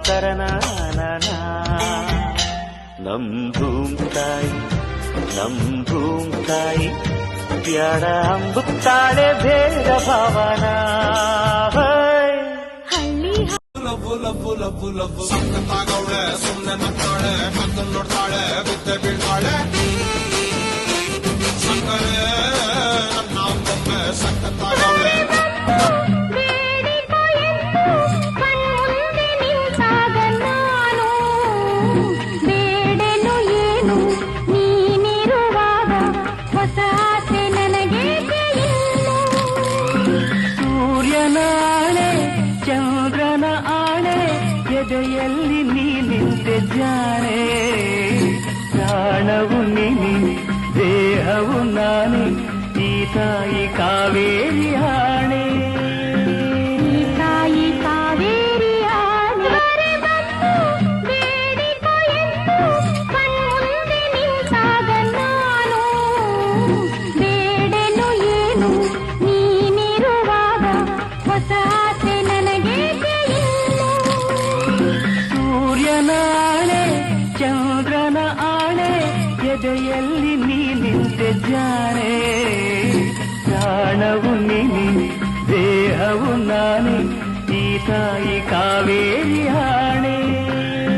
ತರನಾನ ನಮ್ ಭೂಮ್ ತಾಯಿ ಬ್ಯಾಡ ಅಂಬುತ್ತಾಳೆ ಭೇದ ಭಾವನ ಸಕ್ಕತ್ತಾಗವಳೆ ಸುಮ್ಮನೆ ನಗ್ತಾಳೆ ಕದ್ದು ನೋಡ್ತಾಳೆ ಬಿದ್ದೆ ಬೀಳ್ತಾಳೆ ಸಕ್ಕರೆ ನನ್ನ ಒಮ್ಮೆ ಸಕ್ಕತ್ತಾಗವಳೆ ಸೂರ್ಯನಾಣೆ ಚಂದ್ರನ ಆಣೆ ಎದೆಯಲ್ಲಿ ನೀ ನಿಂತೆ ಜಾಣೆ ಪ್ರಾಣವು ನೀನಿ ದೇಹವು ನಾನೇ ಈ ತಾಯಿ ಕಾವೇರಿ ಆಣೆ ಸೂರ್ಯನಾಣೆ ಚಂದ್ರನ ಆಣೆ ಎದೆಯಲ್ಲಿ ನೀ ನಿಂತೆ ಜಾಣೆ ಪ್ರಾಣವು ನೀನಿ ದೇಹವು ನಾನೇ ಈ ತಾಯಿ ಕಾವೇರಿ